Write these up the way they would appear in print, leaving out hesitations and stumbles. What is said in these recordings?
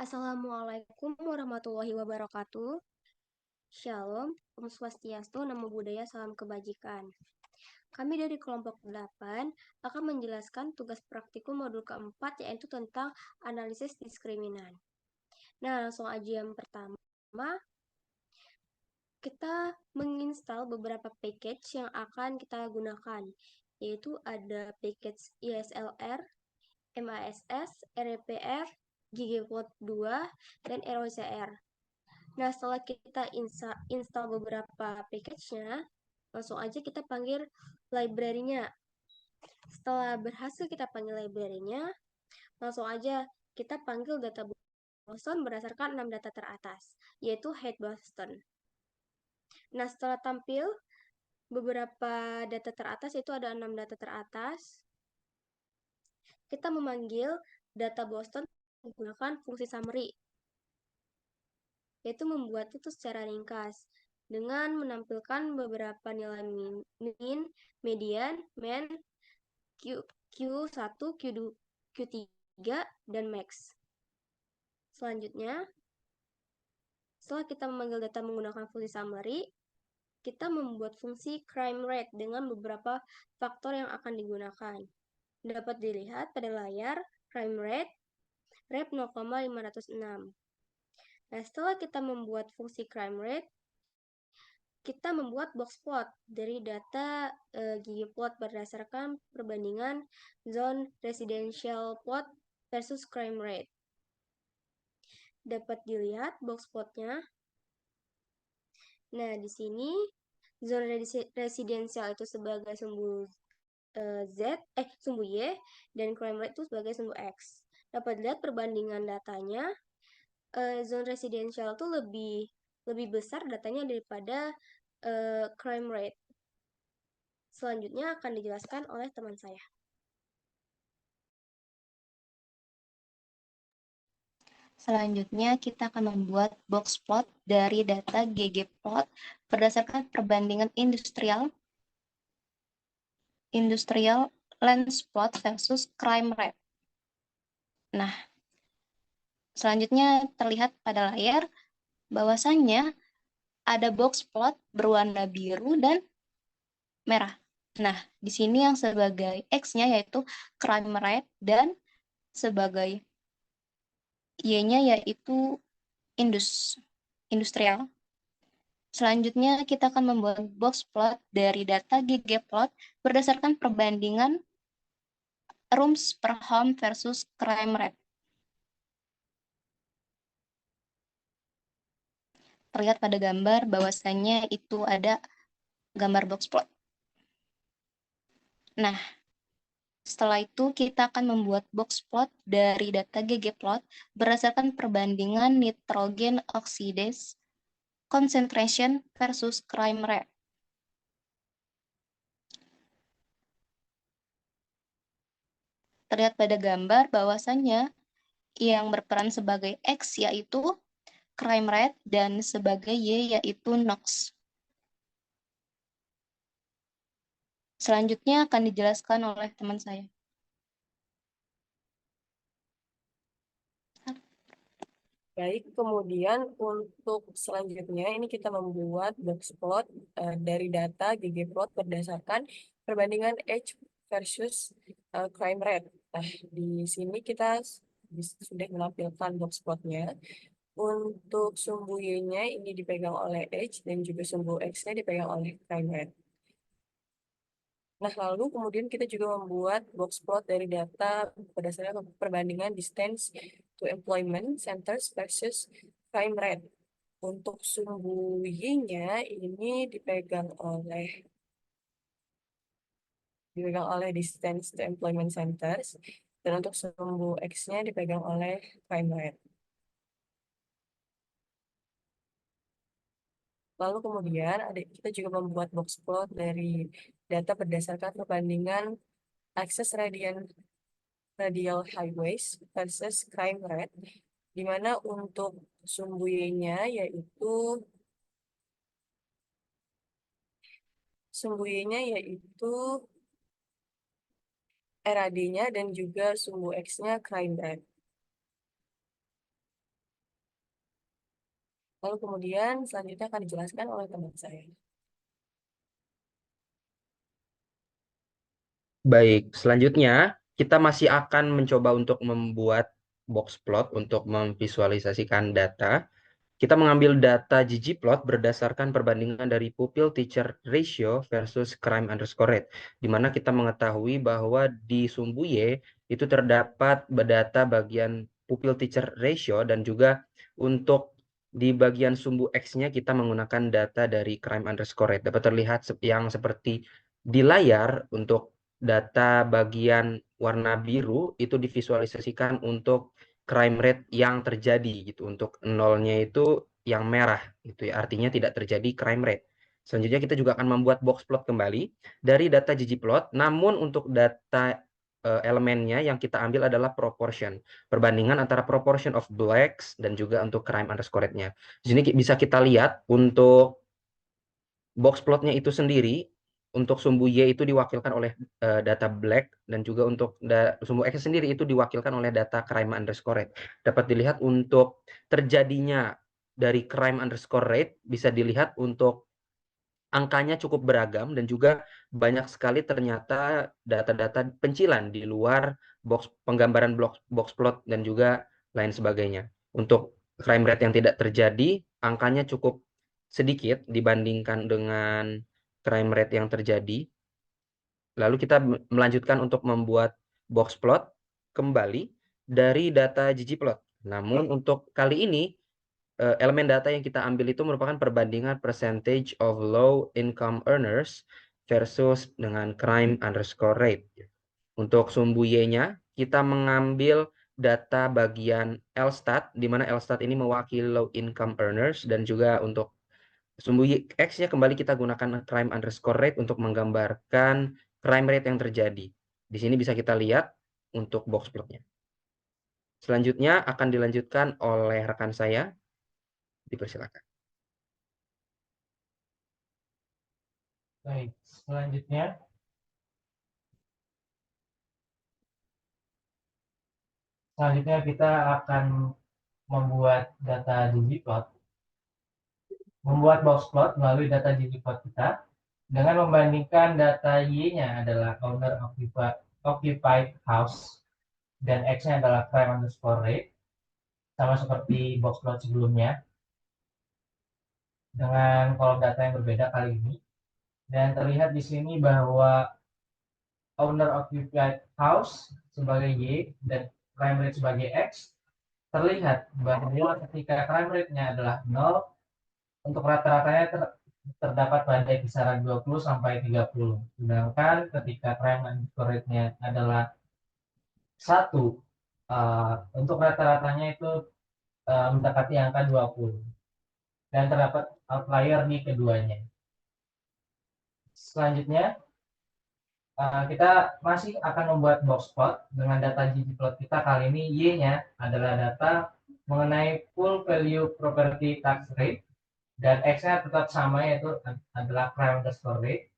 Assalamualaikum warahmatullahi wabarakatuh. Shalom, Om Swastiastu, Namo Buddhaya, Salam Kebajikan. Kami dari kelompok 8 akan menjelaskan tugas praktikum modul keempat, yaitu tentang analisis diskriminan. Nah, langsung aja yang pertama, kita menginstal beberapa package yang akan kita gunakan, yaitu ada package ISLR, MASS, REPF, ggplot 2, dan ROCR. Nah, setelah kita install beberapa package-nya, langsung aja kita panggil library-nya. Setelah berhasil kita panggil library-nya, langsung aja kita panggil data Boston berdasarkan 6 data teratas, yaitu height Boston. Nah, setelah tampil beberapa data teratas, yaitu ada 6 data teratas, kita memanggil data Boston menggunakan fungsi summary, yaitu membuat itu secara ringkas dengan menampilkan beberapa nilai min, median, mean, Q1, Q2, Q3, dan max. Selanjutnya, setelah kita memanggil data menggunakan fungsi summary, kita membuat fungsi crime rate dengan beberapa faktor yang akan digunakan. Dapat dilihat pada layar crime rate, rep 0,506. Nah, setelah kita membuat fungsi crime rate, kita membuat box plot dari data ggplot berdasarkan perbandingan zone residential plot versus crime rate. Dapat dilihat box plotnya. Nah, di sini zone residensial itu sebagai sumbu sumbu Y, dan crime rate itu sebagai sumbu X. Dapat dilihat perbandingan datanya, zone residensial itu lebih besar datanya daripada crime rate. Selanjutnya akan dijelaskan oleh teman saya. Selanjutnya, kita akan membuat box plot dari data ggplot berdasarkan perbandingan industrial lens plot versus crime rate. Nah, selanjutnya terlihat pada layar bahwasannya ada box plot berwarna biru dan merah. Nah, di sini yang sebagai X-nya yaitu crime rate dan sebagai Y-nya yaitu industrial. Selanjutnya, kita akan membuat box plot dari data ggplot berdasarkan perbandingan rooms per home versus crime rate. Terlihat pada gambar bahwasannya itu ada gambar box plot. Nah, setelah itu kita akan membuat box plot dari data ggplot berdasarkan perbandingan nitrogen oxidase concentration versus crime rate. Terlihat pada gambar bahwasannya yang berperan sebagai X yaitu crime rate dan sebagai Y yaitu NOx. Selanjutnya akan dijelaskan oleh teman saya. Baik, kemudian untuk selanjutnya ini kita membuat box plot dari data ggplot berdasarkan perbandingan H versus crime rate. Nah, di sini kita sudah menampilkan box plotnya. Untuk sumbu Y-nya ini dipegang oleh H dan juga sumbu X-nya dipegang oleh crime rate. Nah, lalu kemudian kita juga membuat box plot dari data berdasarkan perbandingan distance to employment centers versus crime rate. Untuk sumbu Y-nya ini dipegang oleh distance to employment centers, dan untuk sumbu X-nya dipegang oleh crime rate. Lalu kemudian kita juga membuat box plot dari data berdasarkan perbandingan access radial highways versus crime rate, di mana untuk sumbu Y-nya yaitu RAD-nya dan juga sumbu X-nya crime rate. Lalu kemudian selanjutnya akan dijelaskan oleh teman saya. Baik, selanjutnya kita masih akan mencoba untuk membuat box plot untuk memvisualisasikan data. Kita mengambil data ggplot berdasarkan perbandingan dari pupil teacher ratio versus crime underscore rate, di mana kita mengetahui bahwa di sumbu Y itu terdapat data bagian pupil teacher ratio, dan juga untuk di bagian sumbu X-nya kita menggunakan data dari crime underscore rate. Dapat terlihat yang seperti di layar. Untuk data bagian warna biru itu divisualisasikan untuk crime rate yang terjadi gitu. Untuk nolnya itu yang merah gitu ya. Artinya tidak terjadi crime rate. Selanjutnya kita juga akan membuat box plot kembali dari data ggplot, namun untuk data elemennya yang kita ambil adalah proportion. Perbandingan antara proportion of blacks dan juga untuk crime underscore rate-nya. Di sini bisa kita lihat untuk box plotnya itu sendiri, untuk sumbu Y itu diwakilkan oleh data black, dan juga untuk sumbu X sendiri itu diwakilkan oleh data crime underscore rate. Dapat dilihat untuk terjadinya dari crime underscore rate bisa dilihat untuk angkanya cukup beragam, dan juga banyak sekali ternyata data-data pencilan di luar penggambaran box plot dan juga lain sebagainya. Untuk crime rate yang tidak terjadi, angkanya cukup sedikit dibandingkan dengan crime rate yang terjadi. Lalu kita melanjutkan untuk membuat box plot kembali dari data ggplot. Namun untuk kali ini elemen data yang kita ambil itu merupakan perbandingan percentage of low income earners versus dengan crime underscore rate. Untuk sumbu Y-nya, kita mengambil data bagian Elstat, di mana Elstat ini mewakili low income earners, dan juga untuk sumbu X-nya kembali kita gunakan crime underscore rate untuk menggambarkan crime rate yang terjadi. Di sini bisa kita lihat untuk box plotnya. Selanjutnya akan dilanjutkan oleh rekan saya. Dipersilakan. Baik, selanjutnya kita akan membuat data ggplot, membuat box plot melalui data ggplot kita dengan membandingkan data Y-nya adalah owner occupied house dan X-nya adalah crime underscore rate, sama seperti box plot sebelumnya, dengan kolom data yang berbeda kali ini. Dan terlihat di sini bahwa owner occupied house sebagai Y dan crime rate sebagai X, terlihat bahwa ketika crime rate-nya adalah 0, untuk rata-ratanya terdapat pada kisaran 20 sampai 30. Sedangkan ketika crime underscore rate-nya adalah 1, untuk rata-ratanya itu mendekati angka 20. Dan terdapat outlier di keduanya. Selanjutnya, kita masih akan membuat box plot dengan data ggplot kita. Kali ini Y-nya adalah data mengenai full value property tax rate, dan X-nya tetap sama, yaitu adalah crime underscore rate,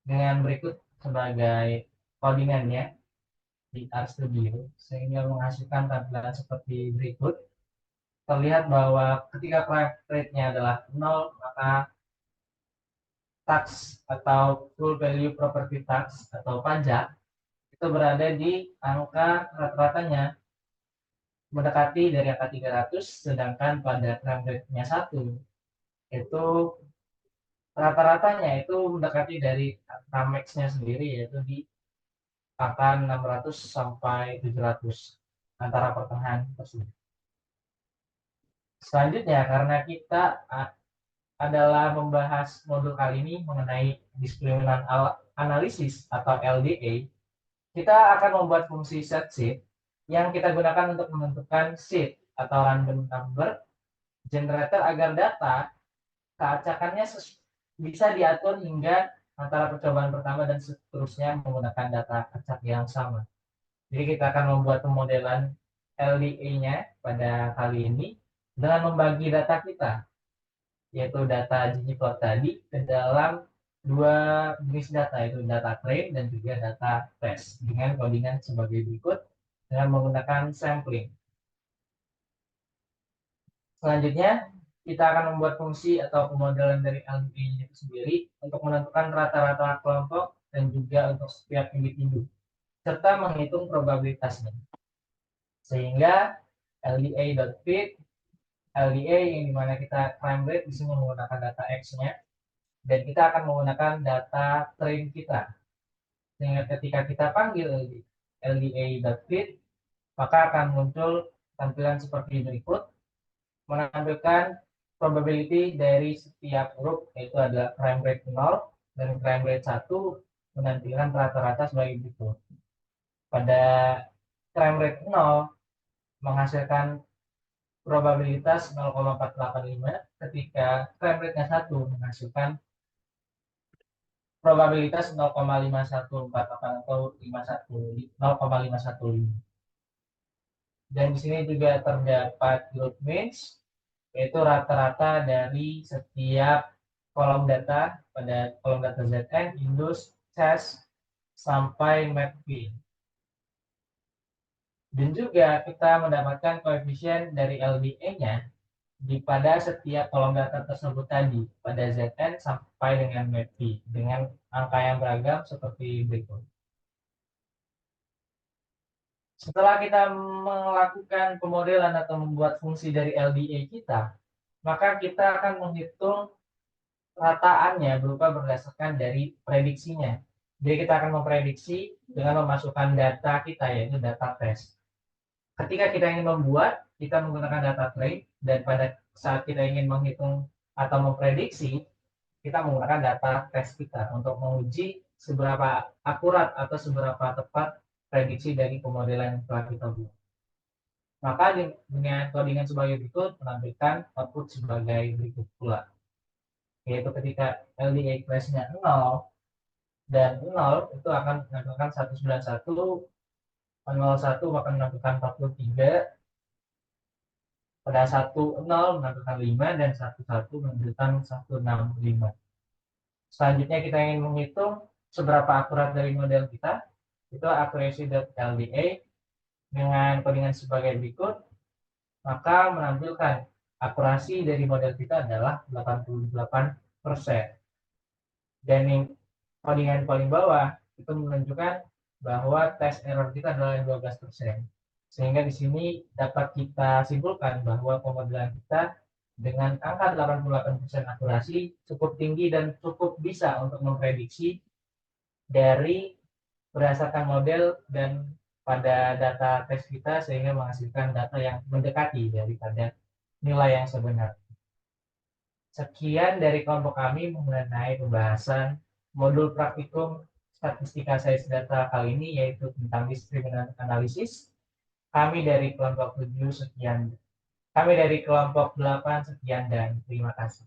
dengan berikut sebagai codingannya di RStudio, sehingga menghasilkan tampilan seperti berikut. Terlihat bahwa ketika crime rate-nya adalah 0, maka tax atau full value property tax atau pajak itu berada di angka rata-ratanya mendekati dari angka 300, sedangkan pada crime rate-nya 1 itu rata-ratanya itu mendekati dari angka max-nya sendiri, yaitu di angka 600 sampai 700 antara pertengahan tersebut. Selanjutnya, karena kita adalah membahas modul kali ini mengenai diskriminan analisis atau LDA, kita akan membuat fungsi setSheet yang kita gunakan untuk menentukan seed atau random number generator agar data keacakannya bisa diatur hingga antara percobaan pertama dan seterusnya menggunakan data acak yang sama. Jadi kita akan membuat pemodelan LDA-nya pada kali ini dengan membagi data kita, yaitu data ggplot tadi, ke dalam dua jenis data, yaitu data train dan juga data test, dengan codingan sebagai berikut dengan menggunakan sampling. Selanjutnya, kita akan membuat fungsi atau pemodelan dari LDA itu sendiri untuk menentukan rata-rata kelompok dan juga untuk setiap individu, serta menghitung probabilitasnya. Sehingga LDA.fit, LDA yang dimana kita crime rate di sini menggunakan data X-nya, dan kita akan menggunakan data train kita. Sehingga ketika kita panggil LDA.fit, maka akan muncul tampilan seperti berikut, menampilkan probability dari setiap huruf, yaitu ada crime rate 0 dan crime rate 1 menampilkan rata-rata sebagai berikut. Pada crime rate 0 menghasilkan probabilitas 0,485, ketika crime rate-nya 1 menghasilkan probabilitas 0,5148 atau 0,515. Dan di sini juga terdapat group means, yaitu rata-rata dari setiap kolom data pada kolom data ZN, Indus, CES, sampai MAPP. Dan juga kita mendapatkan koefisien dari LDA-nya pada setiap kolom data tersebut tadi, pada ZN sampai dengan MAPP, dengan angka yang beragam seperti berikut. Setelah kita melakukan pemodelan atau membuat fungsi dari LDA kita, maka kita akan menghitung rataannya berupa berdasarkan dari prediksinya. Jadi kita akan memprediksi dengan memasukkan data kita, yaitu data tes. Ketika kita ingin membuat, kita menggunakan data train, dan pada saat kita ingin menghitung atau memprediksi, kita menggunakan data tes kita untuk menguji seberapa akurat atau seberapa tepat prediksi dari pemodelan yang telah kita buat. Maka dengan codingan sebagai berikut menampilkan output sebagai berikut pula, yaitu ketika LDA class-nya 0 dan 0 itu akan menampilkan 191, 01 akan menampilkan 43, pada 10 menampilkan 5, dan 11 menampilkan 165. Selanjutnya kita ingin menghitung seberapa akurat dari model kita, itu accuracy.lda dengan codingan sebagai berikut, maka menampilkan akurasi dari model kita adalah 88%. Dan yang codingan paling bawah itu menunjukkan bahwa tes error kita adalah 12%. Sehingga di sini dapat kita simpulkan bahwa pemodelan kita dengan angka 88% akurasi cukup tinggi dan cukup bisa untuk memprediksi dari berdasarkan model dan pada data tes kita, sehingga menghasilkan data yang mendekati daripada nilai yang sebenarnya. Sekian dari kelompok kami mengenai pembahasan modul praktikum statistika size data kali ini, yaitu tentang discriminant analysis. Kami dari kelompok 7 sekian. Kami dari kelompok 8 sekian, dan terima kasih.